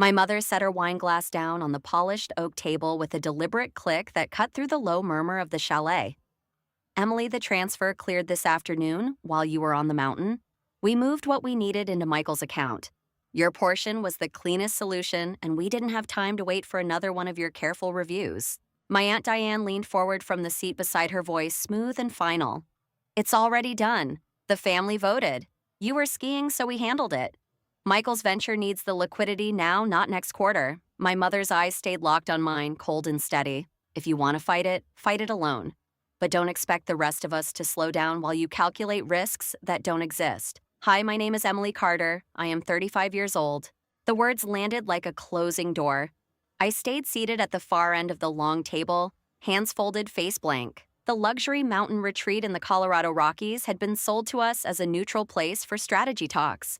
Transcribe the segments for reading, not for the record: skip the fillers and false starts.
My mother set her wine glass down on the polished oak table with a deliberate click that cut through the low murmur of the chalet. Emily, the transfer cleared this afternoon while you were on the mountain. We moved what we needed into Michael's account. Your portion was the cleanest solution, and we didn't have time to wait for another one of your careful reviews. My Aunt Diane leaned forward from the seat beside her, voice smooth and final. It's already done. The family voted. You were skiing, so we handled it. Michael's venture needs the liquidity now, not next quarter. My mother's eyes stayed locked on mine, cold and steady. If you want to fight it alone. But don't expect the rest of us to slow down while you calculate risks that don't exist. Hi, my name is Emily Carter. I am 35 years old. The words landed like a closing door. I stayed seated at the far end of the long table, hands folded, face blank. The luxury mountain retreat in the Colorado Rockies had been sold to us as a neutral place for strategy talks.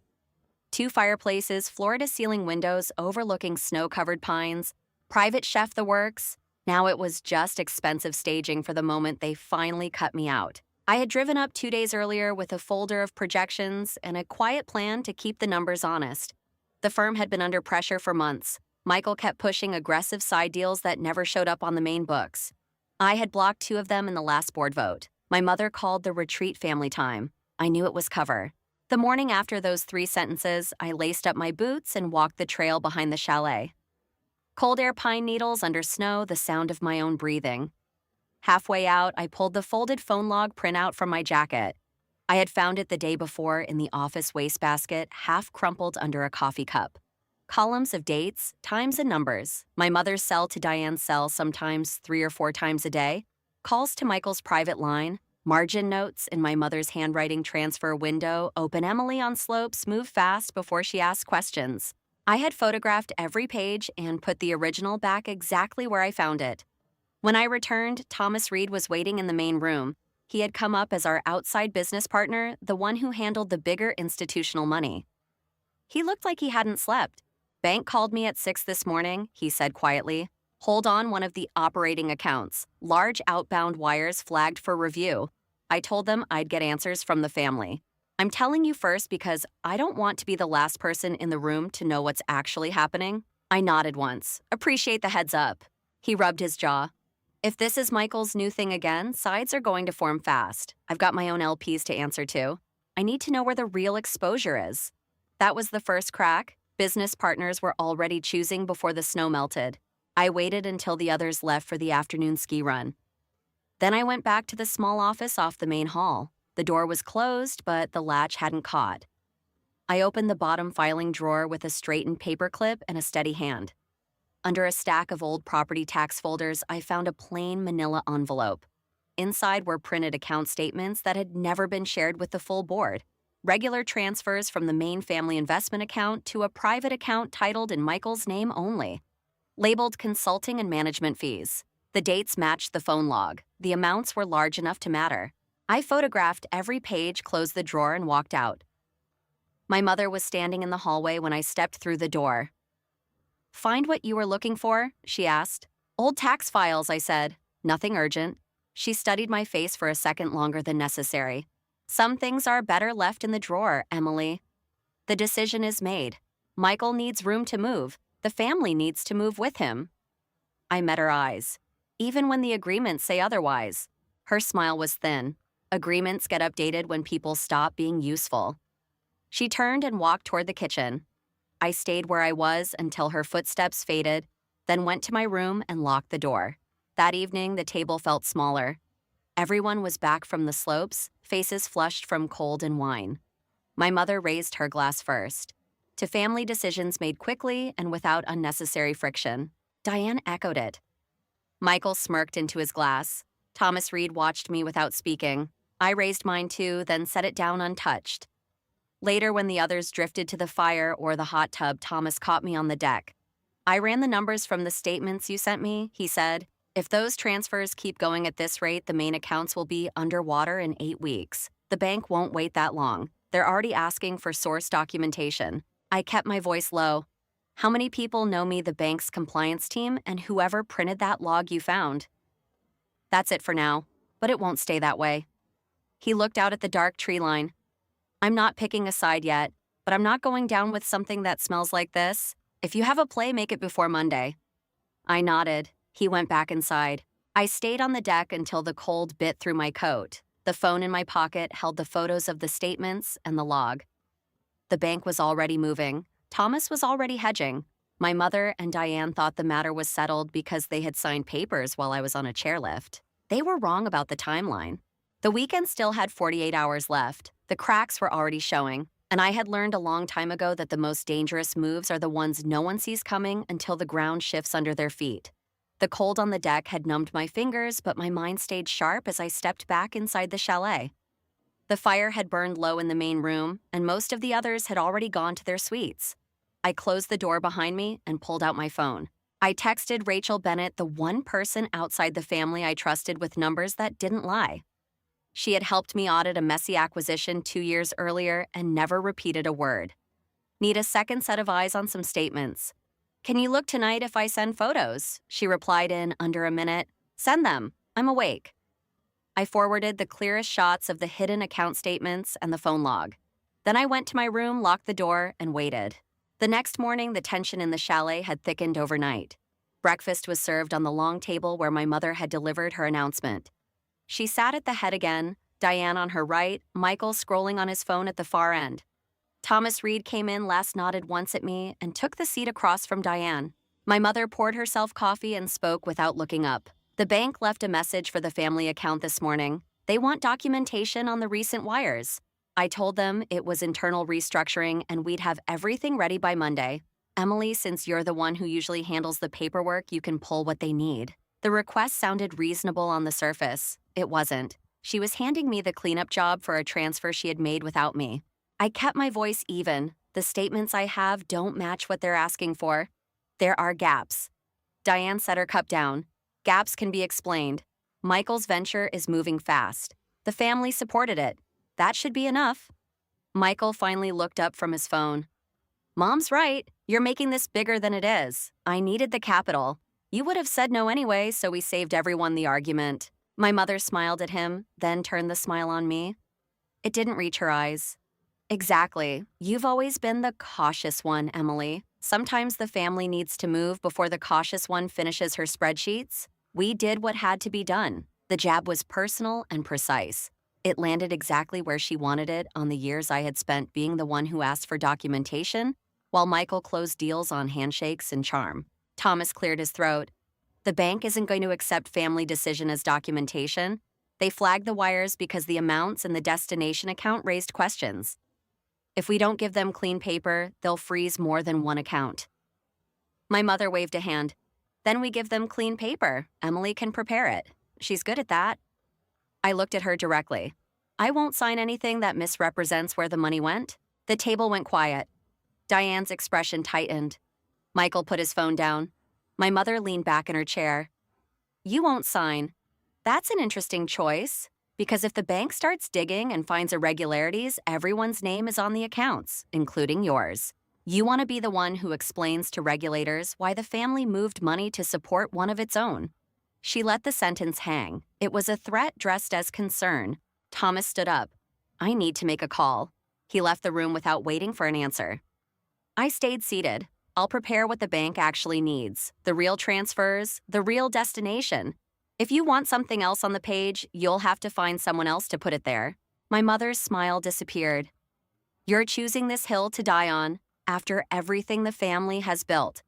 2 fireplaces, floor-to-ceiling windows overlooking snow-covered pines, private chef the works. Now it was just expensive staging for the moment they finally cut me out. I had driven up 2 days earlier with a folder of projections and a quiet plan to keep the numbers honest. The firm had been under pressure for months. Michael kept pushing aggressive side deals that never showed up on the main books. I had blocked 2 of them in the last board vote. My mother called the retreat family time. I knew it was cover. The morning after those 3 sentences, I laced up my boots and walked the trail behind the chalet. Cold air, pine needles under snow, the sound of my own breathing. Halfway out, I pulled the folded phone log printout from my jacket. I had found it the day before in the office wastebasket, half crumpled under a coffee cup. Columns of dates, times, and numbers. My mother's cell to Diane's cell sometimes 3 or 4 times a day. Calls to Michael's private line. Margin notes in my mother's handwriting transfer window. Open Emily on slopes, move fast before she asks questions. I had photographed every page and put the original back exactly where I found it. When I returned, Thomas Reed was waiting in the main room. He had come up as our outside business partner, the one who handled the bigger institutional money. He looked like he hadn't slept. Bank called me at 6 this morning, he said quietly. Hold on one of the operating accounts. Large outbound wires flagged for review. I told them I'd get answers from the family. I'm telling you first because I don't want to be the last person in the room to know what's actually happening. I nodded once. Appreciate the heads up. He rubbed his jaw. If this is Michael's new thing again, sides are going to form fast. I've got my own LPs to answer to. I need to know where the real exposure is. That was the first crack. Business partners were already choosing before the snow melted. I waited until the others left for the afternoon ski run. Then I went back to the small office off the main hall. The door was closed, but the latch hadn't caught. I opened the bottom filing drawer with a straightened paperclip and a steady hand. Under a stack of old property tax folders, I found a plain manila envelope. Inside were printed account statements that had never been shared with the full board. Regular transfers from the main family investment account to a private account titled in Michael's name only. Labeled consulting and management fees. The dates matched the phone log. The amounts were large enough to matter. I photographed every page, closed the drawer, and walked out. My mother was standing in the hallway when I stepped through the door. Find what you were looking for? She asked. Old tax files, I said. Nothing urgent. She studied my face for a second longer than necessary. Some things are better left in the drawer, Emily. The decision is made. Michael needs room to move. The family needs to move with him. I met her eyes. Even when the agreements say otherwise. Her smile was thin. Agreements get updated when people stop being useful. She turned and walked toward the kitchen. I stayed where I was until her footsteps faded, then went to my room and locked the door. That evening, the table felt smaller. Everyone was back from the slopes, faces flushed from cold and wine. My mother raised her glass first. To family decisions made quickly and without unnecessary friction. Diane echoed it. Michael smirked into his glass. Thomas Reed watched me without speaking. I raised mine too, then set it down untouched. Later, when the others drifted to the fire or the hot tub, Thomas caught me on the deck. I ran the numbers from the statements you sent me, he said. If those transfers keep going at this rate, the main accounts will be underwater in 8 weeks. The bank won't wait that long. They're already asking for source documentation. I kept my voice low. How many people know me, the bank's compliance team, and whoever printed that log you found? That's it for now, but it won't stay that way. He looked out at the dark tree line. I'm not picking a side yet, but I'm not going down with something that smells like this. If you have a play, make it before Monday. I nodded. He went back inside. I stayed on the deck until the cold bit through my coat. The phone in my pocket held the photos of the statements and the log. The bank was already moving. Thomas was already hedging. My mother and Diane thought the matter was settled because they had signed papers while I was on a chairlift. They were wrong about the timeline. The weekend still had 48 hours left. The cracks were already showing, and I had learned a long time ago that the most dangerous moves are the ones no one sees coming until the ground shifts under their feet. The cold on the deck had numbed my fingers, but my mind stayed sharp as I stepped back inside the chalet. The fire had burned low in the main room, and most of the others had already gone to their suites. I closed the door behind me and pulled out my phone. I texted Rachel Bennett, the one person outside the family I trusted with numbers that didn't lie. She had helped me audit a messy acquisition 2 years earlier and never repeated a word. Need a second set of eyes on some statements. Can you look tonight if I send photos? She replied in under a minute. Send them. I'm awake. I forwarded the clearest shots of the hidden account statements and the phone log. Then I went to my room, locked the door, and waited. The next morning, the tension in the chalet had thickened overnight. Breakfast was served on the long table where my mother had delivered her announcement. She sat at the head again, Diane on her right, Michael scrolling on his phone at the far end. Thomas Reed came in, last nodded once at me, and took the seat across from Diane. My mother poured herself coffee and spoke without looking up. The bank left a message for the family account this morning. They want documentation on the recent wires. I told them it was internal restructuring and we'd have everything ready by Monday. Emily, since you're the one who usually handles the paperwork, you can pull what they need. The request sounded reasonable on the surface. It wasn't. She was handing me the cleanup job for a transfer she had made without me. I kept my voice even. The statements I have don't match what they're asking for. There are gaps. Diane set her cup down. Gaps can be explained. Michael's venture is moving fast. The family supported it. That should be enough. Michael finally looked up from his phone. Mom's right. You're making this bigger than it is. I needed the capital. You would have said no anyway, so we saved everyone the argument. My mother smiled at him, then turned the smile on me. It didn't reach her eyes. Exactly. You've always been the cautious one, Emily. Sometimes the family needs to move before the cautious one finishes her spreadsheets. We did what had to be done. The jab was personal and precise. It landed exactly where she wanted it on the years I had spent being the one who asked for documentation, while Michael closed deals on handshakes and charm. Thomas cleared his throat. The bank isn't going to accept family decision as documentation. They flagged the wires because the amounts and the destination account raised questions. If we don't give them clean paper, they'll freeze more than one account. My mother waved a hand. Then we give them clean paper. Emily can prepare it. She's good at that. I looked at her directly. I won't sign anything that misrepresents where the money went. The table went quiet. Diane's expression tightened. Michael put his phone down. My mother leaned back in her chair. You won't sign. That's an interesting choice, because if the bank starts digging and finds irregularities, everyone's name is on the accounts, including yours. You want to be the one who explains to regulators why the family moved money to support one of its own. She let the sentence hang. It was a threat dressed as concern. Thomas stood up. I need to make a call. He left the room without waiting for an answer. I stayed seated. I'll prepare what the bank actually needs. The real transfers, the real destination. If you want something else on the page, you'll have to find someone else to put it there. My mother's smile disappeared. You're choosing this hill to die on after everything the family has built.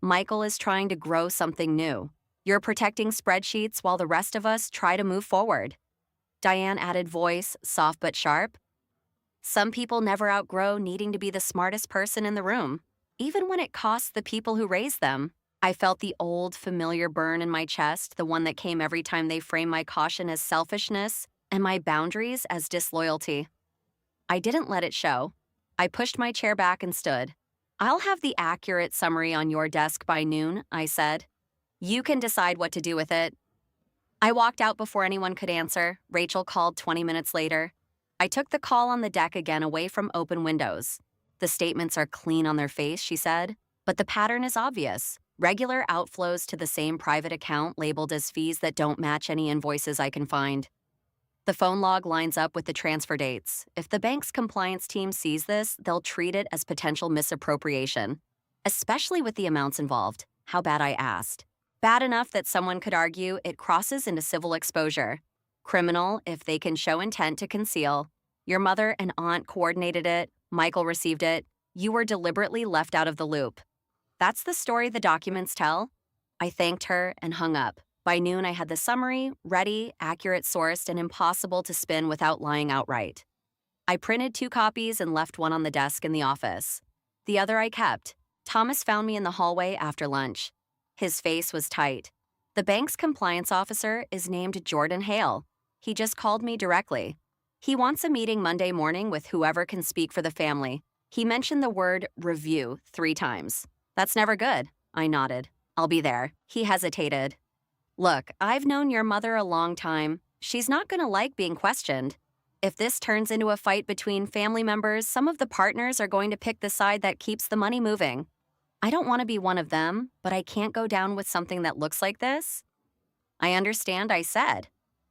Michael is trying to grow something new. You're protecting spreadsheets while the rest of us try to move forward. Diane added voice, soft but sharp. Some people never outgrow needing to be the smartest person in the room, even when it costs the people who raised them. I felt the old, familiar burn in my chest, the one that came every time they framed my caution as selfishness and my boundaries as disloyalty. I didn't let it show. I pushed my chair back and stood. I'll have the accurate summary on your desk by noon, I said. You can decide what to do with it. I walked out before anyone could answer. Rachel called 20 minutes later. I took the call on the deck again away from open windows. The statements are clean on their face, she said, but the pattern is obvious. Regular outflows to the same private account labeled as fees that don't match any invoices I can find. The phone log lines up with the transfer dates. If the bank's compliance team sees this, they'll treat it as potential misappropriation. especially with the amounts involved. How bad, I asked. Bad enough that someone could argue it crosses into civil exposure. Criminal if they can show intent to conceal. Your mother and aunt coordinated it, Michael received it, you were deliberately left out of the loop. That's the story the documents tell. I thanked her and hung up. By noon, I had the summary, ready, accurate sourced, and impossible to spin without lying outright. I printed 2 copies and left one on the desk in the office. The other I kept. Thomas found me in the hallway after lunch. His face was tight. The bank's compliance officer is named Jordan Hale. He just called me directly. He wants a meeting Monday morning with whoever can speak for the family. He mentioned the word review 3 times. That's never good. I nodded. I'll be there. He hesitated. Look, I've known your mother a long time. She's not going to like being questioned. If this turns into a fight between family members, some of the partners are going to pick the side that keeps the money moving. I don't want to be one of them, but I can't go down with something that looks like this. I understand, I said.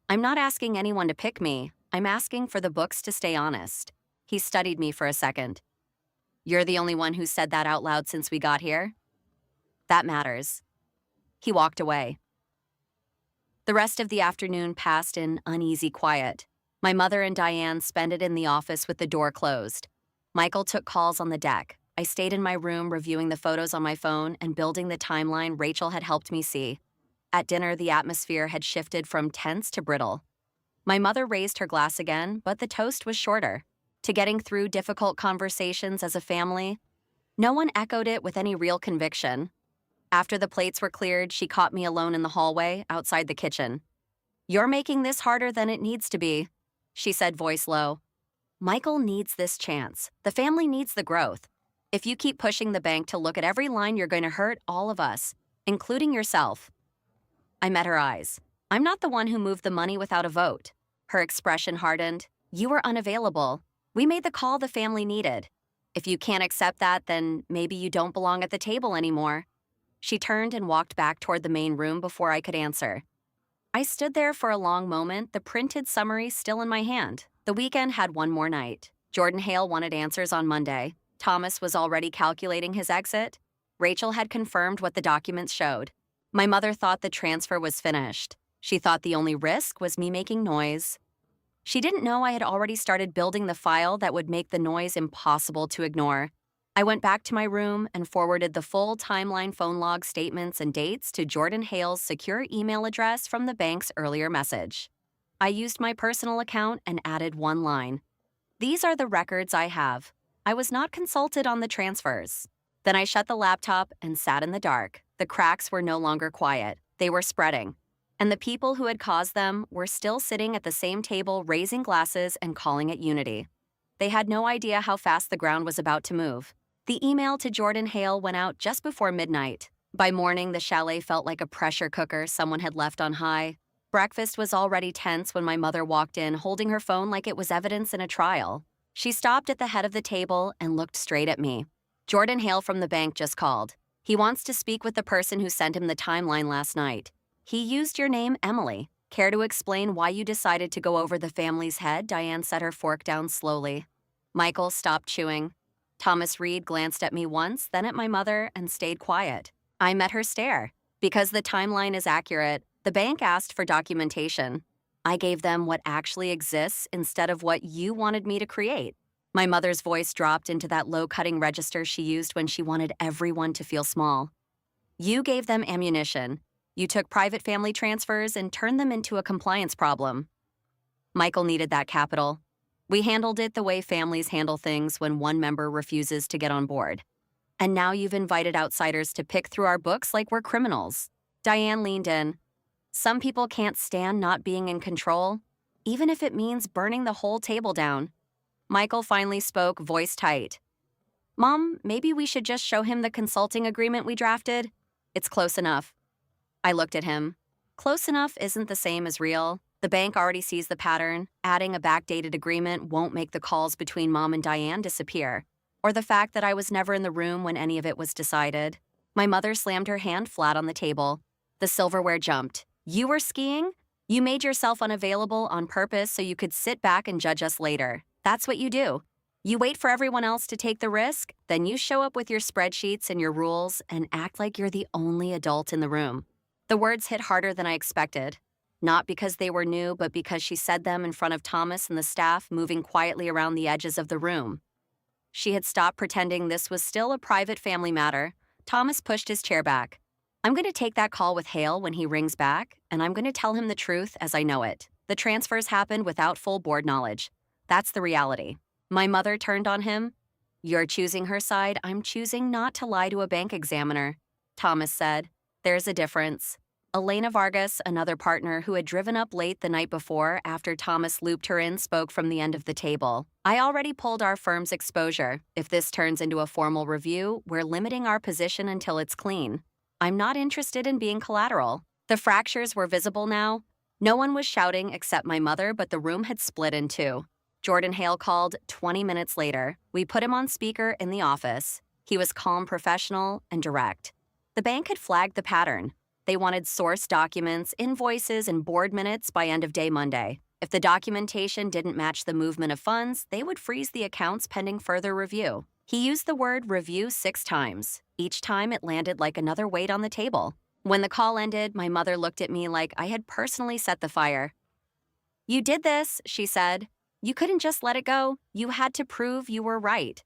I'm not asking anyone to pick me. I'm asking for the books to stay honest. He studied me for a second. You're the only one who said that out loud since we got here? That matters. He walked away. The rest of the afternoon passed in uneasy quiet. My mother and Diane spent it in the office with the door closed. Michael took calls on the deck. I stayed in my room reviewing the photos on my phone and building the timeline Rachel had helped me see. At dinner, the atmosphere had shifted from tense to brittle. My mother raised her glass again, but the toast was shorter. To getting through difficult conversations as a family, no one echoed it with any real conviction. After the plates were cleared, she caught me alone in the hallway outside the kitchen. You're making this harder than it needs to be, she said, voice low. Michael needs this chance. The family needs the growth. If you keep pushing the bank to look at every line, you're going to hurt all of us, including yourself. I met her eyes. I'm not the one who moved the money without a vote. Her expression hardened. You were unavailable. We made the call the family needed. If you can't accept that, then maybe you don't belong at the table anymore. She turned and walked back toward the main room before I could answer. I stood there for a long moment, the printed summary still in my hand. The weekend had one more night. Jordan Hale wanted answers on Monday. Thomas was already calculating his exit. Rachel had confirmed what the documents showed. My mother thought the transfer was finished. She thought the only risk was me making noise. She didn't know I had already started building the file that would make the noise impossible to ignore. I went back to my room and forwarded the full timeline phone log statements and dates to Jordan Hale's secure email address from the bank's earlier message. I used my personal account and added one line. These are the records I have. I was not consulted on the transfers. Then I shut the laptop and sat in the dark. The cracks were no longer quiet. They were spreading. And the people who had caused them were still sitting at the same table, raising glasses and calling it unity. They had no idea how fast the ground was about to move. The email to Jordan Hale went out just before midnight. By morning, the chalet felt like a pressure cooker someone had left on high. Breakfast was already tense when my mother walked in, holding her phone like it was evidence in a trial. She stopped at the head of the table and looked straight at me. Jordan Hale from the bank just called. He wants to speak with the person who sent him the timeline last night. He used your name, Emily. Care to explain why you decided to go over the family's head? Diane set her fork down slowly. Michael stopped chewing. Thomas Reed glanced at me once, then at my mother, and stayed quiet. I met her stare. Because the timeline is accurate, the bank asked for documentation. I gave them what actually exists instead of what you wanted me to create. My mother's voice dropped into that low-cutting register she used when she wanted everyone to feel small. You gave them ammunition. You took private family transfers and turned them into a compliance problem. Michael needed that capital. We handled it the way families handle things when one member refuses to get on board. And now you've invited outsiders to pick through our books like we're criminals. Diane leaned in. Some people can't stand not being in control, even if it means burning the whole table down. Michael finally spoke, voice tight. Mom, maybe we should just show him the consulting agreement we drafted? It's close enough. I looked at him. Close enough isn't the same as real. The bank already sees the pattern. Adding a backdated agreement won't make the calls between Mom and Diane disappear, or the fact that I was never in the room when any of it was decided. My mother slammed her hand flat on the table. The silverware jumped. You were skiing? You made yourself unavailable on purpose so you could sit back and judge us later. That's what you do. You wait for everyone else to take the risk, then you show up with your spreadsheets and your rules and act like you're the only adult in the room. The words hit harder than I expected. Not because they were new, but because she said them in front of Thomas and the staff moving quietly around the edges of the room. She had stopped pretending this was still a private family matter. Thomas pushed his chair back. I'm going to take that call with Hale when he rings back, and I'm going to tell him the truth as I know it. The transfers happened without full board knowledge. That's the reality. My mother turned on him. You're choosing her side. I'm choosing not to lie to a bank examiner, Thomas said. There's a difference. Elena Vargas, another partner who had driven up late the night before after Thomas looped her in, spoke from the end of the table. I already pulled our firm's exposure. If this turns into a formal review, we're limiting our position until it's clean. I'm not interested in being collateral. The fractures were visible now. No one was shouting except my mother, but the room had split in two. Jordan Hale called 20 minutes later. We put him on speaker in the office. He was calm, professional, and direct. The bank had flagged the pattern. They wanted source documents, invoices, and board minutes by end of day Monday. If the documentation didn't match the movement of funds, they would freeze the accounts pending further review. He used the word review 6 times. Each time it landed like another weight on the table. When the call ended, my mother looked at me like I had personally set the fire. You did this, she said. You couldn't just let it go. You had to prove you were right.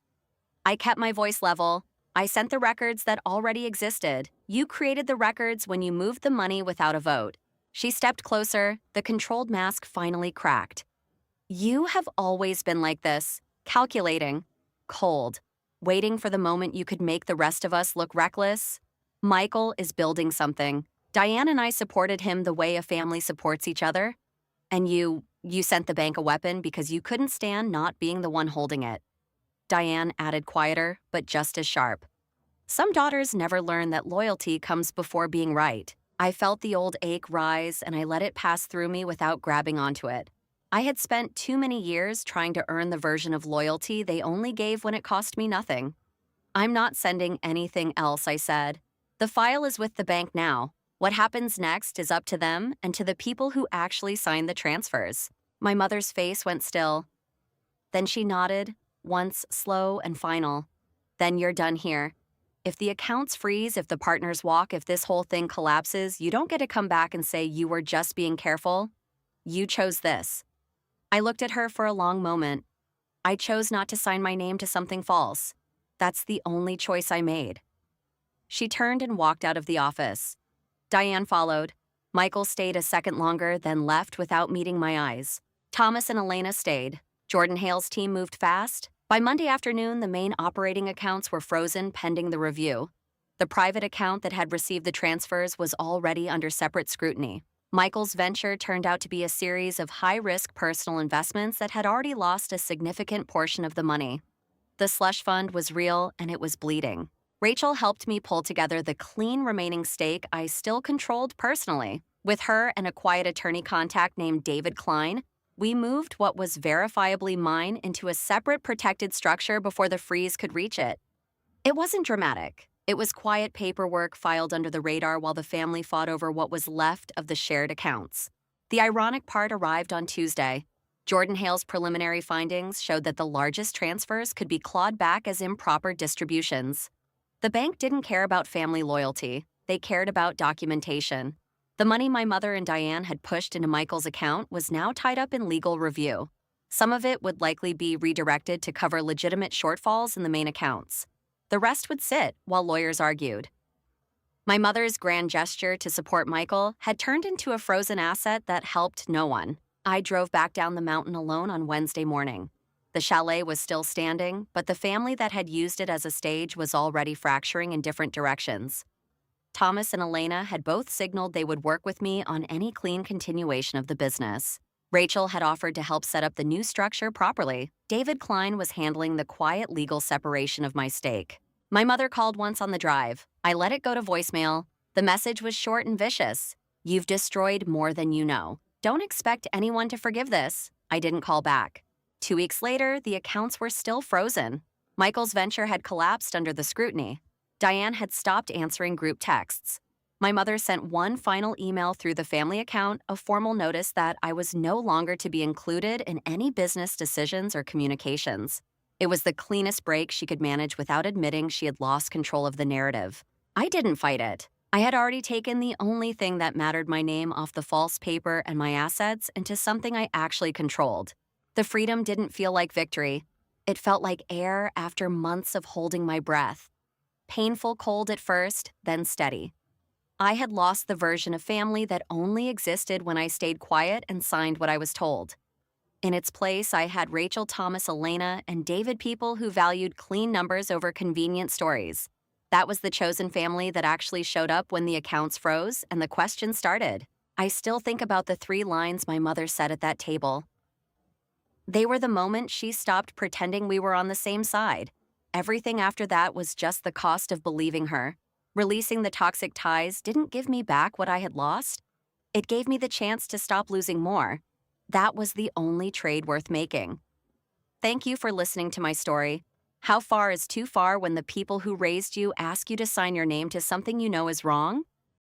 I kept my voice level. I sent the records that already existed. You created the records when you moved the money without a vote. She stepped closer. The controlled mask finally cracked. You have always been like this, calculating, cold, waiting for the moment you could make the rest of us look reckless. Michael is building something. Diane and I supported him the way a family supports each other. And you sent the bank a weapon because you couldn't stand not being the one holding it. Diane added quieter, but just as sharp. Some daughters never learn that loyalty comes before being right. I felt the old ache rise, and I let it pass through me without grabbing onto it. I had spent too many years trying to earn the version of loyalty they only gave when it cost me nothing. I'm not sending anything else, I said. The file is with the bank now. What happens next is up to them and to the people who actually signed the transfers. My mother's face went still. Then she nodded, once slow and final. Then you're done here. If the accounts freeze, if the partners walk, if this whole thing collapses, you don't get to come back and say you were just being careful. You chose this. I looked at her for a long moment. I chose not to sign my name to something false. That's the only choice I made. She turned and walked out of the office. Diane followed. Michael stayed a second longer, then left without meeting my eyes. Thomas and Elena stayed. Jordan Hale's team moved fast. By Monday afternoon, the main operating accounts were frozen pending the review. The private account that had received the transfers was already under separate scrutiny. Michael's venture turned out to be a series of high-risk personal investments that had already lost a significant portion of the money. The slush fund was real, and it was bleeding. Rachel helped me pull together the clean remaining stake I still controlled personally. With her and a quiet attorney contact named David Klein, we moved what was verifiably mine into a separate protected structure before the freeze could reach it. It wasn't dramatic. It was quiet paperwork filed under the radar while the family fought over what was left of the shared accounts. The ironic part arrived on Tuesday. Jordan Hale's preliminary findings showed that the largest transfers could be clawed back as improper distributions. The bank didn't care about family loyalty. They cared about documentation. The money my mother and Diane had pushed into Michael's account was now tied up in legal review. Some of it would likely be redirected to cover legitimate shortfalls in the main accounts. The rest would sit while lawyers argued. My mother's grand gesture to support Michael had turned into a frozen asset that helped no one. I drove back down the mountain alone on Wednesday morning. The chalet was still standing, but the family that had used it as a stage was already fracturing in different directions. Thomas and Elena had both signaled they would work with me on any clean continuation of the business. Rachel had offered to help set up the new structure properly. David Klein was handling the quiet legal separation of my stake. My mother called once on the drive. I let it go to voicemail. The message was short and vicious. You've destroyed more than you know. Don't expect anyone to forgive this. I didn't call back. 2 weeks later, the accounts were still frozen. Michael's venture had collapsed under the scrutiny. Diane had stopped answering group texts. My mother sent one final email through the family account, a formal notice that I was no longer to be included in any business decisions or communications. It was the cleanest break she could manage without admitting she had lost control of the narrative. I didn't fight it. I had already taken the only thing that mattered, my name, off the false paper and my assets into something I actually controlled. The freedom didn't feel like victory. It felt like air after months of holding my breath. Painful cold at first, then steady. I had lost the version of family that only existed when I stayed quiet and signed what I was told. In its place, I had Rachel Thomas Elena and David people who valued clean numbers over convenient stories. That was the chosen family that actually showed up when the accounts froze and the questions started. I still think about the 3 lines my mother said at that table. They were the moment she stopped pretending we were on the same side. Everything after that was just the cost of believing her. Releasing the toxic ties didn't give me back what I had lost. It gave me the chance to stop losing more. That was the only trade worth making. Thank you for listening to my story. How far is too far when the people who raised you ask you to sign your name to something you know is wrong?